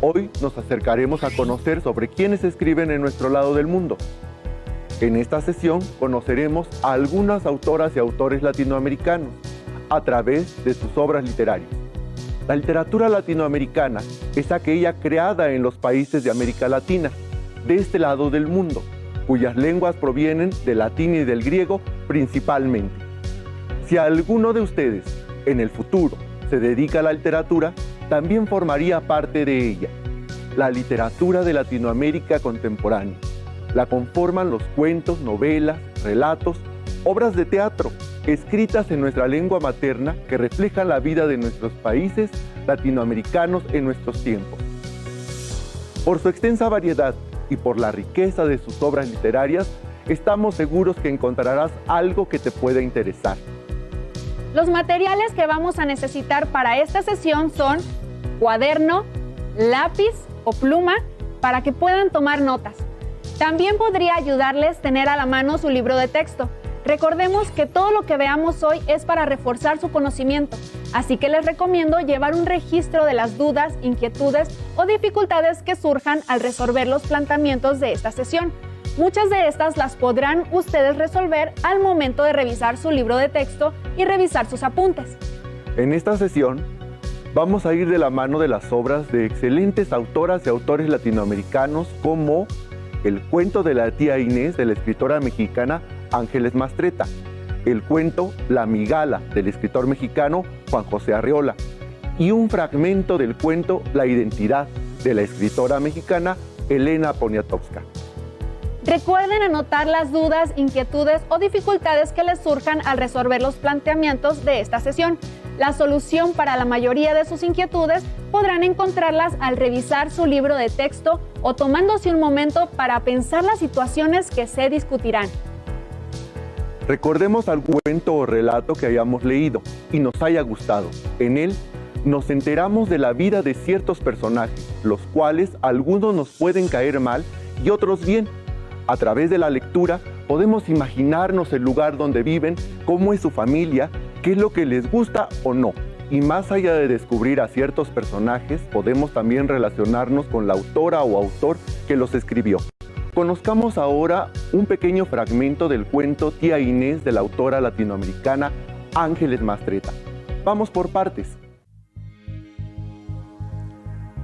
Hoy nos acercaremos a conocer sobre quiénes escriben en nuestro lado del mundo. En esta sesión conoceremos a algunas autoras y autores latinoamericanos a través de sus obras literarias. La literatura latinoamericana es aquella creada en los países de América Latina, de este lado del mundo, cuyas lenguas provienen del latín y del griego principalmente. Si alguno de ustedes en el futuro se dedica a la literatura, también formaría parte de ella. La literatura de Latinoamérica contemporánea. La conforman los cuentos, novelas, relatos, obras de teatro, escritas en nuestra lengua materna que reflejan la vida de nuestros países latinoamericanos en nuestros tiempos. Por su extensa variedad y por la riqueza de sus obras literarias, estamos seguros que encontrarás algo que te pueda interesar. Los materiales que vamos a necesitar para esta sesión son cuaderno, lápiz o pluma para que puedan tomar notas. También podría ayudarles tener a la mano su libro de texto. Recordemos que todo lo que veamos hoy es para reforzar su conocimiento, así que les recomiendo llevar un registro de las dudas, inquietudes o dificultades que surjan al resolver los planteamientos de esta sesión. Muchas de estas las podrán ustedes resolver al momento de revisar su libro de texto y revisar sus apuntes. En esta sesión vamos a ir de la mano de las obras de excelentes autoras y autores latinoamericanos como El cuento de la tía Inés de la escritora mexicana Ángeles Mastretta, el cuento La migala del escritor mexicano Juan José Arreola y un fragmento del cuento La identidad de la escritora mexicana Elena Poniatowska. Recuerden anotar las dudas, inquietudes o dificultades que les surjan al resolver los planteamientos de esta sesión. La solución para la mayoría de sus inquietudes podrán encontrarlas al revisar su libro de texto o tomándose un momento para pensar las situaciones que se discutirán. Recordemos algún cuento o relato que hayamos leído y nos haya gustado. En él nos enteramos de la vida de ciertos personajes, los cuales algunos nos pueden caer mal y otros bien. A través de la lectura podemos imaginarnos el lugar donde viven, cómo es su familia, qué es lo que les gusta o no. Y más allá de descubrir a ciertos personajes, podemos también relacionarnos con la autora o autor que los escribió. Conozcamos ahora un pequeño fragmento del cuento Tía Inés de la autora latinoamericana Ángeles Mastretta. Vamos por partes.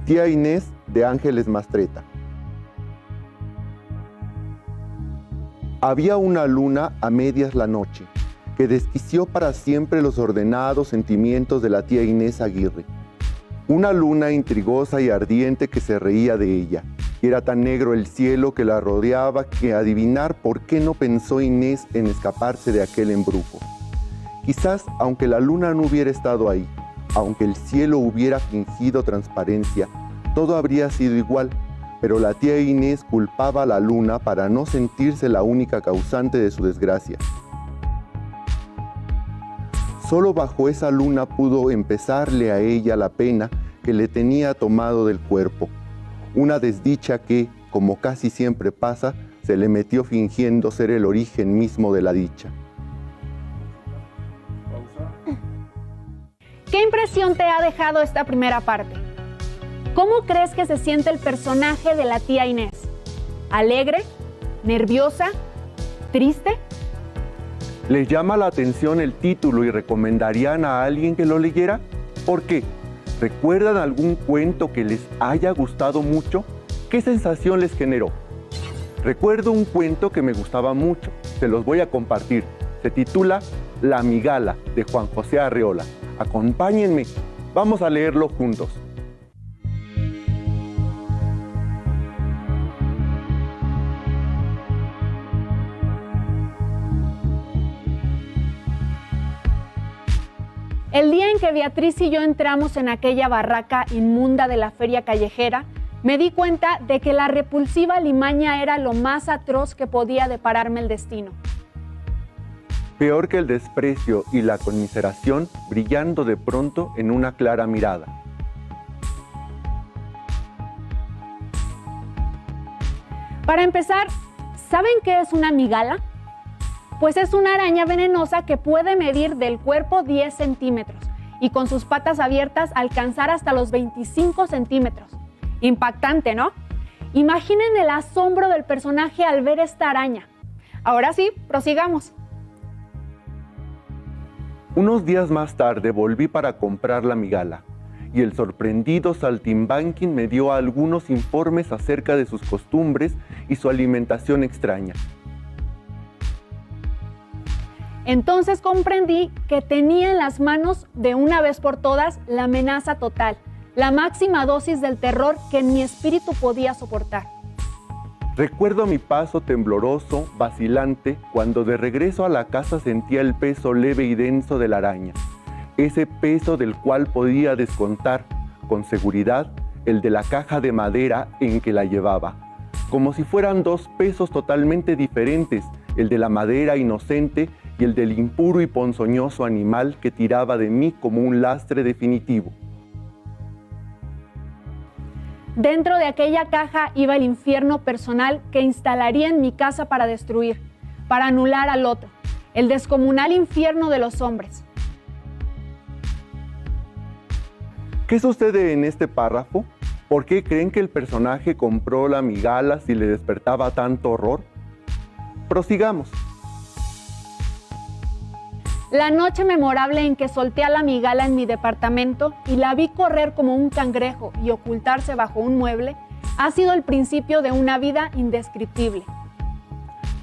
Tía Inés de Ángeles Mastretta. Había una luna a medias la noche, que desquició para siempre los ordenados sentimientos de la tía Inés Aguirre. Una luna intrigosa y ardiente que se reía de ella, y era tan negro el cielo que la rodeaba que adivinar por qué no pensó Inés en escaparse de aquel embrujo. Quizás, aunque la luna no hubiera estado ahí, aunque el cielo hubiera fingido transparencia, todo habría sido igual, pero la tía Inés culpaba a la luna para no sentirse la única causante de su desgracia. Solo bajo esa luna pudo empezarle a ella la pena que le tenía tomado del cuerpo, una desdicha que, como casi siempre pasa, se le metió fingiendo ser el origen mismo de la dicha. ¿Qué impresión te ha dejado esta primera parte? ¿Cómo crees que se siente el personaje de la tía Inés? ¿Alegre? ¿Nerviosa? ¿Triste? ¿Les llama la atención el título y recomendarían a alguien que lo leyera? ¿Por qué? ¿Recuerdan algún cuento que les haya gustado mucho? ¿Qué sensación les generó? Recuerdo un cuento que me gustaba mucho, se los voy a compartir. Se titula La migala de Juan José Arreola. Acompáñenme, vamos a leerlo juntos. El día en que Beatriz y yo entramos en aquella barraca inmunda de la feria callejera, me di cuenta de que la repulsiva limaña era lo más atroz que podía depararme el destino. Peor que el desprecio y la conmiseración, brillando de pronto en una clara mirada. Para empezar, ¿saben qué es una migala? Pues es una araña venenosa que puede medir del cuerpo 10 centímetros y con sus patas abiertas alcanzar hasta los 25 centímetros. Impactante, ¿no? Imaginen el asombro del personaje al ver esta araña. Ahora sí, prosigamos. Unos días más tarde volví para comprar la migala y el sorprendido Saltimbanquín me dio algunos informes acerca de sus costumbres y su alimentación extraña. Entonces comprendí que tenía en las manos de una vez por todas la amenaza total, la máxima dosis del terror que mi espíritu podía soportar. Recuerdo mi paso tembloroso, vacilante, cuando de regreso a la casa sentía el peso leve y denso de la araña, ese peso del cual podía descontar, con seguridad, el de la caja de madera en que la llevaba, como si fueran dos pesos totalmente diferentes, el de la madera inocente y el del impuro y ponzoñoso animal que tiraba de mí como un lastre definitivo. Dentro de aquella caja iba el infierno personal que instalaría en mi casa para destruir, para anular al otro, el descomunal infierno de los hombres. ¿Qué sucede en este párrafo? ¿Por qué creen que el personaje compró la migala si le despertaba tanto horror? Prosigamos. La noche memorable en que solté a la migala en mi departamento y la vi correr como un cangrejo y ocultarse bajo un mueble, ha sido el principio de una vida indescriptible.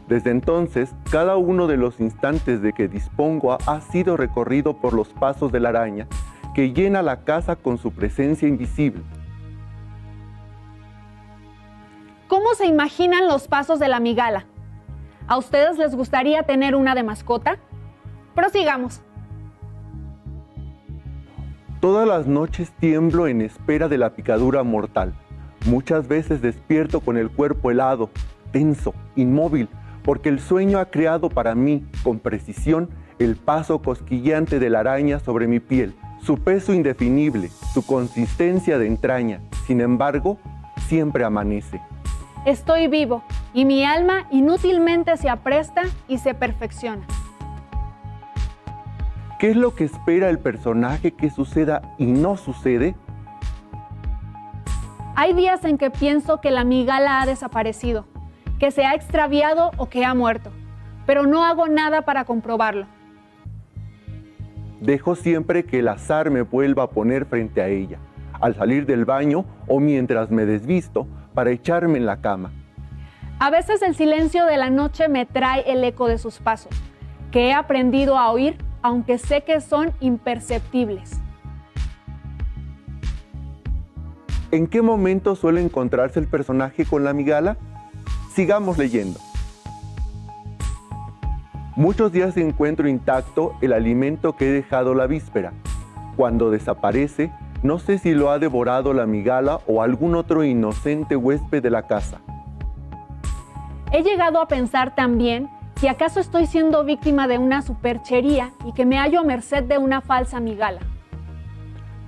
Desde entonces, cada uno de los instantes de que dispongo ha sido recorrido por los pasos de la araña, que llena la casa con su presencia invisible. ¿Cómo se imaginan los pasos de la migala? ¿A ustedes les gustaría tener una de mascota? Prosigamos. Todas las noches tiemblo en espera de la picadura mortal. Muchas veces despierto con el cuerpo helado, tenso, inmóvil, porque el sueño ha creado para mí, con precisión, el paso cosquillante de la araña sobre mi piel, su peso indefinible, su consistencia de entraña. Sin embargo, siempre amanece. Estoy vivo y mi alma inútilmente se apresta y se perfecciona. ¿Qué es lo que espera el personaje que suceda y no sucede? Hay días en que pienso que la migala ha desaparecido, que se ha extraviado o que ha muerto, pero no hago nada para comprobarlo. Dejo siempre que el azar me vuelva a poner frente a ella, al salir del baño o mientras me desvisto para echarme en la cama. A veces el silencio de la noche me trae el eco de sus pasos, que he aprendido a oír, aunque sé que son imperceptibles. ¿En qué momento suele encontrarse el personaje con la migala? Sigamos leyendo. Muchos días encuentro intacto el alimento que he dejado la víspera. Cuando desaparece, no sé si lo ha devorado la migala o algún otro inocente huésped de la casa. He llegado a pensar también si acaso estoy siendo víctima de una superchería y que me hallo a merced de una falsa migala.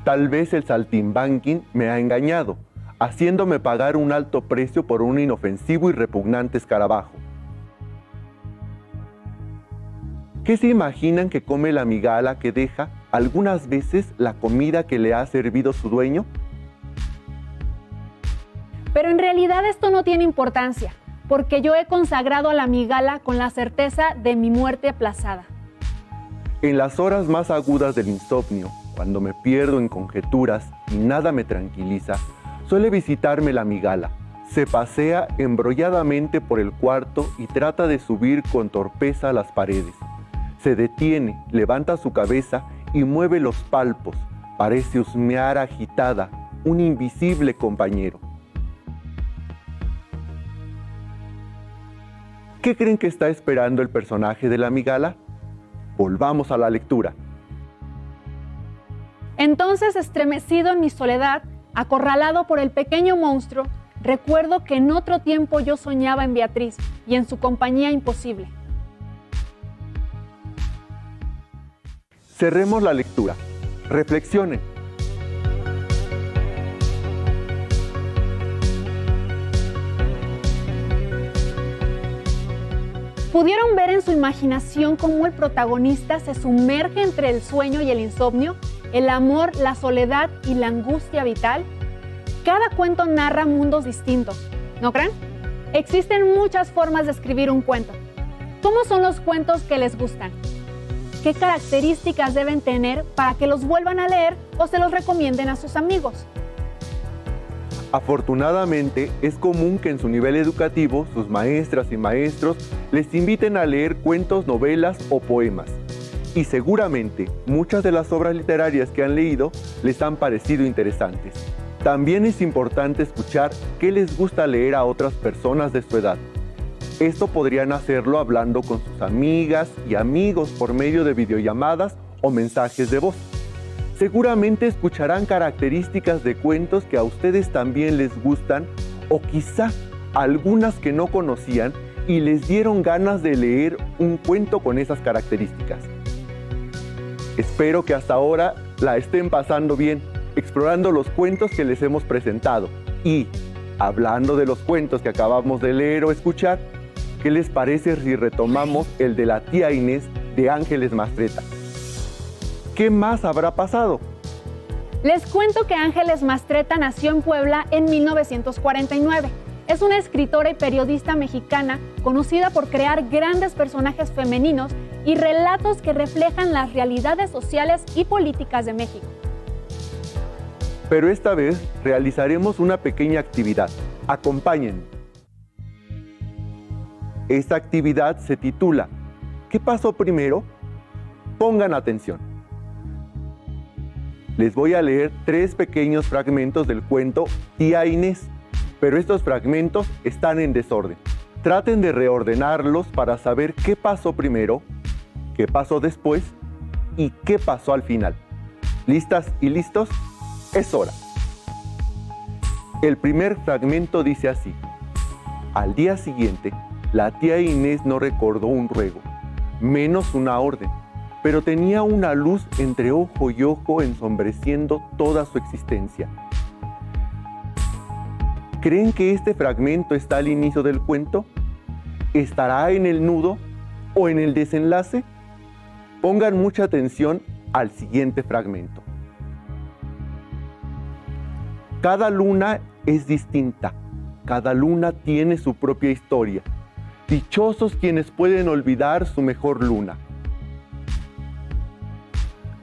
Tal vez el Saltimbanquín me ha engañado, haciéndome pagar un alto precio por un inofensivo y repugnante escarabajo. ¿Qué se imaginan que come la migala que deja algunas veces la comida que le ha servido su dueño? Pero en realidad esto no tiene importancia, porque yo he consagrado a la migala con la certeza de mi muerte aplazada. En las horas más agudas del insomnio, cuando me pierdo en conjeturas y nada me tranquiliza, suele visitarme la migala. Se pasea embrolladamente por el cuarto y trata de subir con torpeza las paredes. Se detiene, levanta su cabeza y mueve los palpos. Parece husmear agitada, un invisible compañero. ¿Qué creen que está esperando el personaje de la migala? Volvamos a la lectura. Entonces, estremecido en mi soledad, acorralado por el pequeño monstruo, recuerdo que en otro tiempo yo soñaba en Beatriz y en su compañía imposible. Cerremos la lectura. Reflexionen. ¿Pudieron ver en su imaginación cómo el protagonista se sumerge entre el sueño y el insomnio, el amor, la soledad y la angustia vital? cada cuento narra mundos distintos, ¿no creen? Existen muchas formas de escribir un cuento. ¿Cómo son los cuentos que les gustan? ¿Qué características deben tener para que los vuelvan a leer o se los recomienden a sus amigos? Afortunadamente, es común que en su nivel educativo sus maestras y maestros les inviten a leer cuentos, novelas o poemas. Y seguramente muchas de las obras literarias que han leído les han parecido interesantes. También es importante escuchar qué les gusta leer a otras personas de su edad. Esto podrían hacerlo hablando con sus amigas y amigos por medio de videollamadas o mensajes de voz. Seguramente escucharán características de cuentos que a ustedes también les gustan o quizá algunas que no conocían y les dieron ganas de leer un cuento con esas características. Espero que hasta ahora la estén pasando bien, explorando los cuentos que les hemos presentado. Y, hablando de los cuentos que acabamos de leer o escuchar, ¿qué les parece si retomamos el de la tía Inés de Ángeles Mastretta? ¿Qué más habrá pasado? Les cuento que Ángeles Mastretta nació en Puebla en 1949. Es una escritora y periodista mexicana conocida por crear grandes personajes femeninos y relatos que reflejan las realidades sociales y políticas de México. Pero esta vez realizaremos una pequeña actividad. Acompáñenme. Esta actividad se titula ¿Qué pasó primero? Pongan atención. Les voy a leer 3 pequeños fragmentos del cuento Tía Inés, pero estos fragmentos están en desorden. Traten de reordenarlos para saber qué pasó primero, qué pasó después y qué pasó al final. ¿Listas y listos? Es hora. El primer fragmento dice así: al día siguiente, la tía Inés no recordó un ruego, menos una orden, pero tenía una luz entre ojo y ojo ensombreciendo toda su existencia. ¿Creen que este fragmento está al inicio del cuento? ¿Estará en el nudo o en el desenlace? Pongan mucha atención al siguiente fragmento. Cada luna es distinta, cada luna tiene su propia historia. Dichosos quienes pueden olvidar su mejor luna.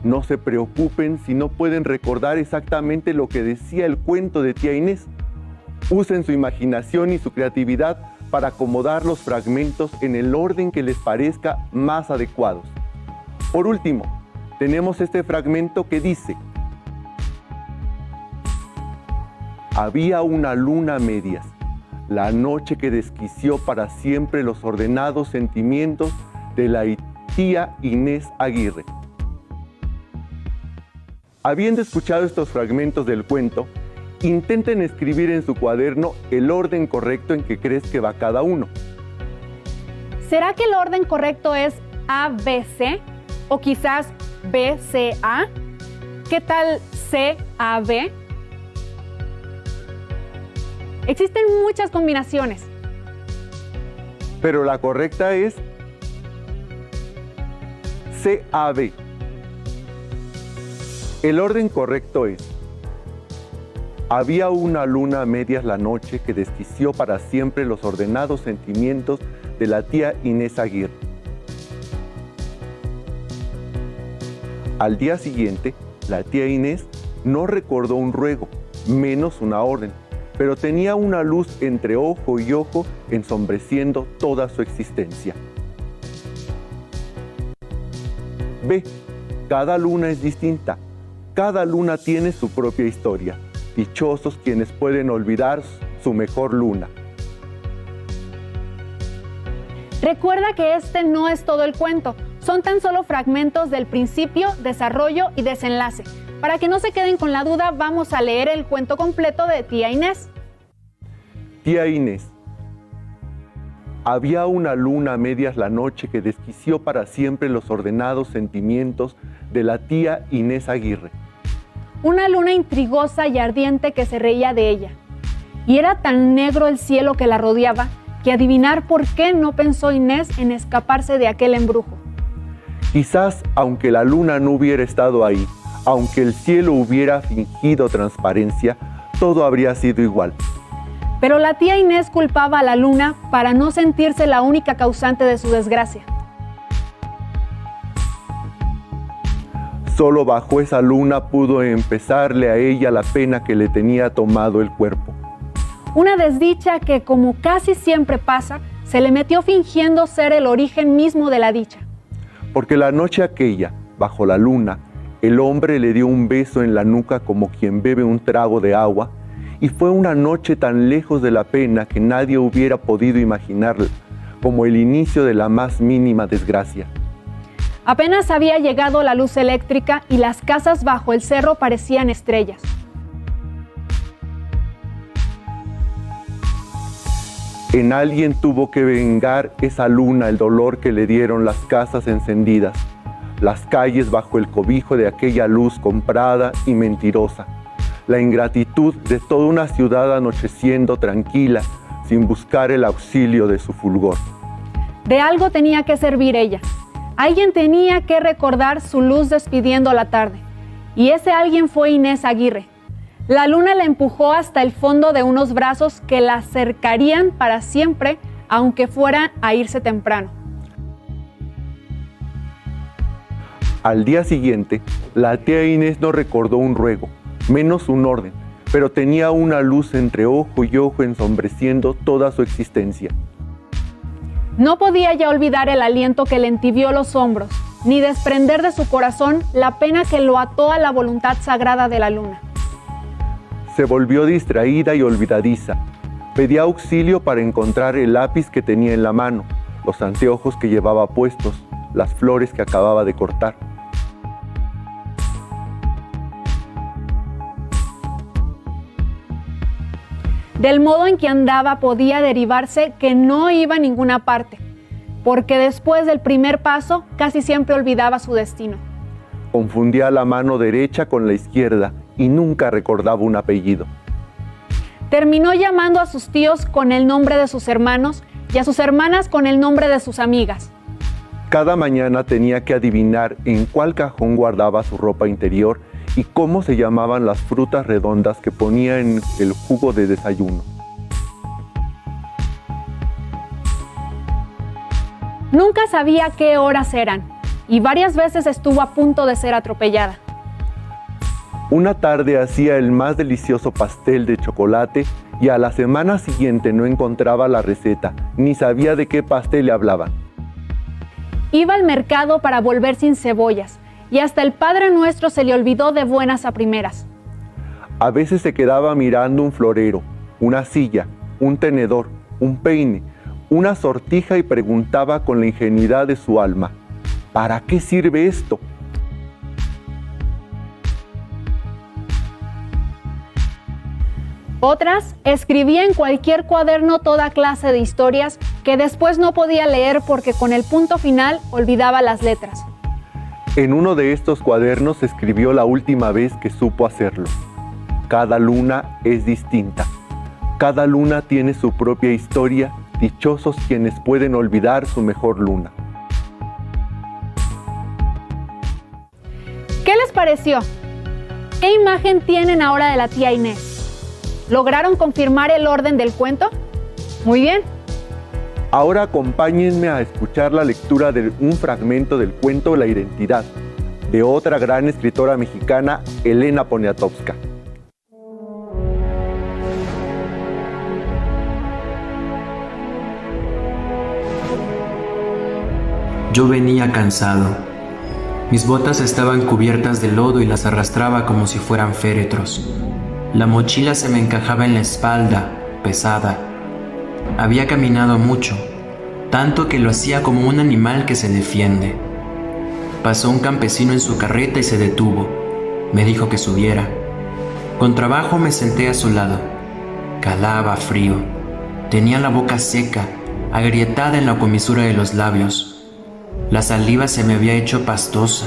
No se preocupen si no pueden recordar exactamente lo que decía el cuento de tía Inés. Usen su imaginación y su creatividad para acomodar los fragmentos en el orden que les parezca más adecuados. Por último, tenemos este fragmento que dice: había una luna a medias, la noche que desquició para siempre los ordenados sentimientos de la tía Inés Aguirre. Habiendo escuchado estos fragmentos del cuento, intenten escribir en su cuaderno el orden correcto en que crees que va cada uno. ¿Será que el orden correcto es ABC o quizás BCA? ¿Qué tal CAB? Existen muchas combinaciones. Pero la correcta es CAB. El orden correcto es: había una luna a medias la noche que desquició para siempre los ordenados sentimientos de la tía Inés Aguirre. Al día siguiente, la tía Inés no recordó un ruego, menos una orden, pero tenía una luz entre ojo y ojo ensombreciendo toda su existencia. B. Cada luna es distinta. Cada luna tiene su propia historia. Dichosos quienes pueden olvidar su mejor luna. Recuerda que este no es todo el cuento. Son tan solo fragmentos del principio, desarrollo y desenlace. Para que no se queden con la duda, vamos a leer el cuento completo de tía Inés. Tía Inés. Había una luna a medias la noche que desquició para siempre los ordenados sentimientos de la tía Inés Aguirre. Una luna intrigosa y ardiente que se reía de ella. Y era tan negro el cielo que la rodeaba, que adivinar por qué no pensó Inés en escaparse de aquel embrujo. Quizás, aunque la luna no hubiera estado ahí, aunque el cielo hubiera fingido transparencia, todo habría sido igual. Pero la tía Inés culpaba a la luna para no sentirse la única causante de su desgracia. Solo bajo esa luna pudo empezarle a ella la pena que le tenía tomado el cuerpo. Una desdicha que, como casi siempre pasa, se le metió fingiendo ser el origen mismo de la dicha. Porque la noche aquella, bajo la luna, el hombre le dio un beso en la nuca como quien bebe un trago de agua, y fue una noche tan lejos de la pena que nadie hubiera podido imaginarla, como el inicio de la más mínima desgracia. Apenas había llegado la luz eléctrica y las casas bajo el cerro parecían estrellas. En alguien tuvo que vengar esa luna el dolor que le dieron las casas encendidas, las calles bajo el cobijo de aquella luz comprada y mentirosa, la ingratitud de toda una ciudad anocheciendo tranquila sin buscar el auxilio de su fulgor. De algo tenía que servir ella. Alguien tenía que recordar su luz despidiendo la tarde, y ese alguien fue Inés Aguirre. La luna la empujó hasta el fondo de unos brazos que la cercarían para siempre, aunque fuera a irse temprano. Al día siguiente, la tía Inés no recordó un ruego, menos un orden, pero tenía una luz entre ojo y ojo ensombreciendo toda su existencia. No podía ya olvidar el aliento que le entibió los hombros, ni desprender de su corazón la pena que lo ató a la voluntad sagrada de la luna. Se volvió distraída y olvidadiza. Pedía auxilio para encontrar el lápiz que tenía en la mano, los anteojos que llevaba puestos, las flores que acababa de cortar. Del modo en que andaba podía derivarse que no iba a ninguna parte, porque después del primer paso casi siempre olvidaba su destino. Confundía la mano derecha con la izquierda y nunca recordaba un apellido. Terminó llamando a sus tíos con el nombre de sus hermanos y a sus hermanas con el nombre de sus amigas. Cada mañana tenía que adivinar en cuál cajón guardaba su ropa interior y cómo se llamaban las frutas redondas que ponía en el jugo de desayuno. Nunca sabía qué horas eran y varias veces estuvo a punto de ser atropellada. Una tarde hacía el más delicioso pastel de chocolate y a la semana siguiente no encontraba la receta, ni sabía de qué pastel le hablaban. Iba al mercado para volver sin cebollas y hasta el Padre Nuestro se le olvidó de buenas a primeras. A veces se quedaba mirando un florero, una silla, un tenedor, un peine, una sortija y preguntaba con la ingenuidad de su alma, ¿para qué sirve esto? Otras escribía en cualquier cuaderno toda clase de historias que después no podía leer porque con el punto final olvidaba las letras. En uno de estos cuadernos escribió la última vez que supo hacerlo. Cada luna es distinta. Cada luna tiene su propia historia. Dichosos quienes pueden olvidar su mejor luna. ¿Qué les pareció? ¿Qué imagen tienen ahora de la tía Inés? ¿Lograron confirmar el orden del cuento? Muy bien. Ahora acompáñenme a escuchar la lectura de un fragmento del cuento La Identidad, de otra gran escritora mexicana, Elena Poniatowska. Yo venía cansado. Mis botas estaban cubiertas de lodo y las arrastraba como si fueran féretros. La mochila se me encajaba en la espalda, pesada. Había caminado mucho, tanto que lo hacía como un animal que se defiende. Pasó un campesino en su carreta y se detuvo. Me dijo que subiera. Con trabajo me senté a su lado. Calaba frío. Tenía la boca seca, agrietada en la comisura de los labios. La saliva se me había hecho pastosa.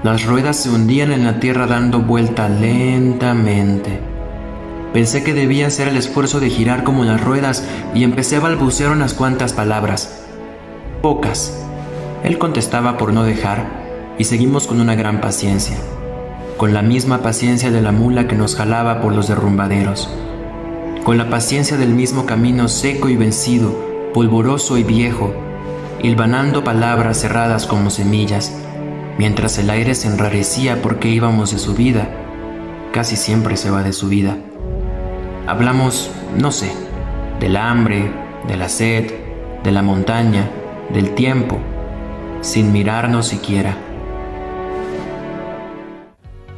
Las ruedas se hundían en la tierra dando vuelta lentamente. Pensé que debía hacer el esfuerzo de girar como las ruedas y empecé a balbucear unas cuantas palabras. Pocas. Él contestaba por no dejar y seguimos con una gran paciencia. con la misma paciencia de la mula que nos jalaba por los derrumbaderos, con la paciencia del mismo camino seco y vencido, polvoroso y viejo, hilvanando palabras cerradas como semillas, mientras el aire se enrarecía porque íbamos de subida. Casi siempre se va de subida. Hablamos, no sé, del hambre, de la sed, de la montaña, del tiempo, sin mirarnos siquiera.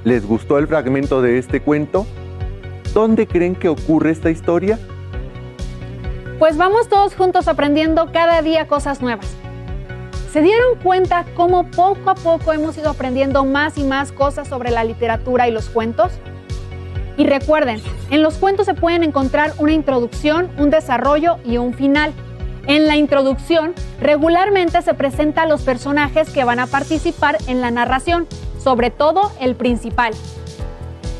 ¿Les gustó el fragmento de este cuento? ¿Dónde creen que ocurre esta historia? Pues vamos todos juntos aprendiendo cada día cosas nuevas. ¿Se dieron cuenta cómo poco a poco hemos ido aprendiendo más y más cosas sobre la literatura y los cuentos? Y recuerden, en los cuentos se pueden encontrar una introducción, un desarrollo y un final. En la introducción, regularmente se presenta a los personajes que van a participar en la narración, sobre todo el principal.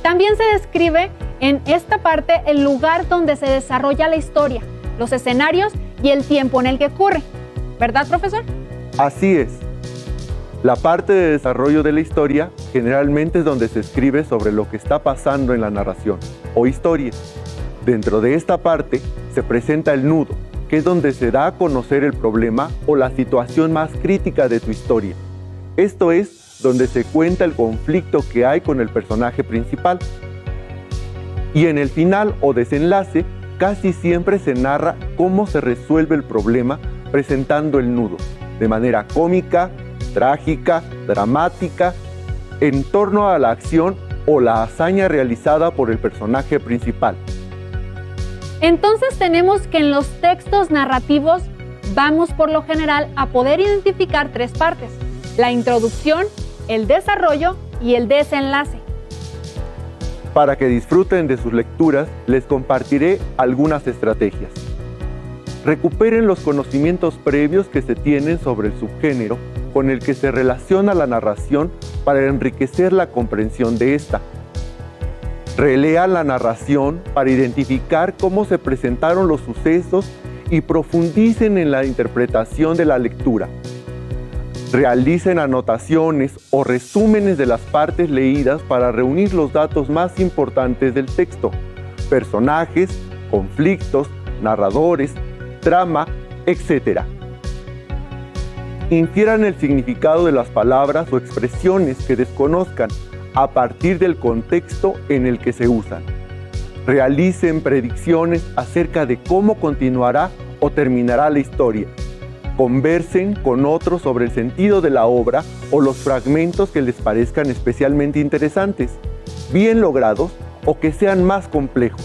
También se describe en esta parte el lugar donde se desarrolla la historia, los escenarios y el tiempo en el que ocurre. ¿Verdad, profesor? Así es. La parte de desarrollo de la historia generalmente es donde se escribe sobre lo que está pasando en la narración o historia. Dentro de esta parte se presenta el nudo, que es donde se da a conocer el problema o la situación más crítica de tu historia. Esto es donde se cuenta el conflicto que hay con el personaje principal. Y en el final o desenlace, casi siempre se narra cómo se resuelve el problema presentando el nudo, de manera cómica, trágica, dramática, en torno a la acción o la hazaña realizada por el personaje principal. Entonces tenemos que en los textos narrativos vamos por lo general a poder identificar tres partes: la introducción, el desarrollo y el desenlace. Para que disfruten de sus lecturas, les compartiré algunas estrategias. Recuperen los conocimientos previos que se tienen sobre el subgénero con el que se relaciona la narración para enriquecer la comprensión de esta. Relean la narración para identificar cómo se presentaron los sucesos y profundicen en la interpretación de la lectura. Realicen anotaciones o resúmenes de las partes leídas para reunir los datos más importantes del texto: personajes, conflictos, narradores, trama, etc. Infieran el significado de las palabras o expresiones que desconozcan a partir del contexto en el que se usan. Realicen predicciones acerca de cómo continuará o terminará la historia. Conversen con otros sobre el sentido de la obra o los fragmentos que les parezcan especialmente interesantes, bien logrados o que sean más complejos.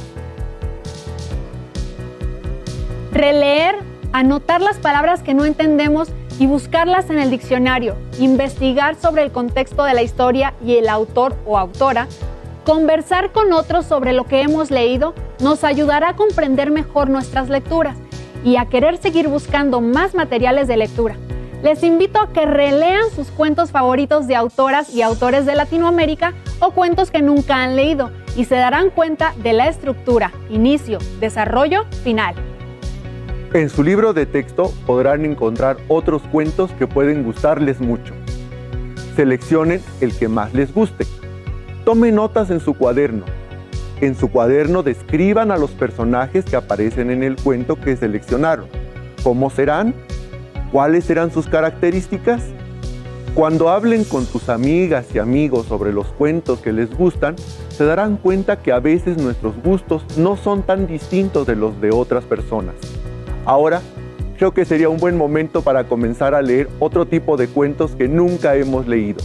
Releer, anotar las palabras que no entendemos y buscarlas en el diccionario, investigar sobre el contexto de la historia y el autor o autora, conversar con otros sobre lo que hemos leído nos ayudará a comprender mejor nuestras lecturas y a querer seguir buscando más materiales de lectura. Les invito a que relean sus cuentos favoritos de autoras y autores de Latinoamérica o cuentos que nunca han leído y se darán cuenta de la estructura, inicio, desarrollo, final. En su libro de texto podrán encontrar otros cuentos que pueden gustarles mucho. Seleccionen el que más les guste. Tomen notas en su cuaderno. En su cuaderno describan a los personajes que aparecen en el cuento que seleccionaron. ¿Cómo serán? ¿Cuáles serán sus características? Cuando hablen con tus amigas y amigos sobre los cuentos que les gustan, se darán cuenta que a veces nuestros gustos no son tan distintos de los de otras personas. Ahora, creo que sería un buen momento para comenzar a leer otro tipo de cuentos que nunca hemos leído.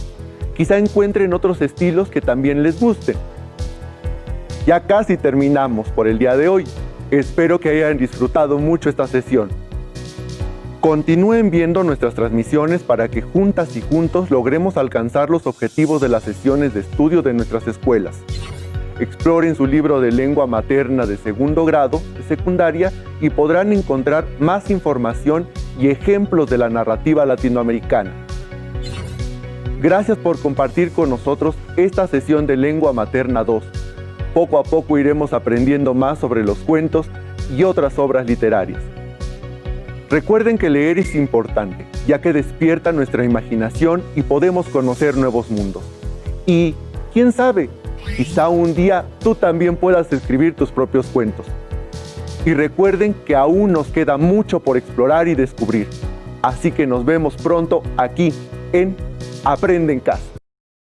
Quizá encuentren otros estilos que también les gusten. Ya casi terminamos por el día de hoy. Espero que hayan disfrutado mucho esta sesión. Continúen viendo nuestras transmisiones para que juntas y juntos logremos alcanzar los objetivos de las sesiones de estudio de nuestras escuelas. Exploren su libro de lengua materna de segundo grado, de secundaria, y podrán encontrar más información y ejemplos de la narrativa latinoamericana. Gracias por compartir con nosotros esta sesión de Lengua Materna 2. Poco a poco iremos aprendiendo más sobre los cuentos y otras obras literarias. Recuerden que leer es importante, ya que despierta nuestra imaginación y podemos conocer nuevos mundos. Y quién sabe, quizá un día tú también puedas escribir tus propios cuentos. Y recuerden que aún nos queda mucho por explorar y descubrir. Así que nos vemos pronto aquí en Aprende en Casa.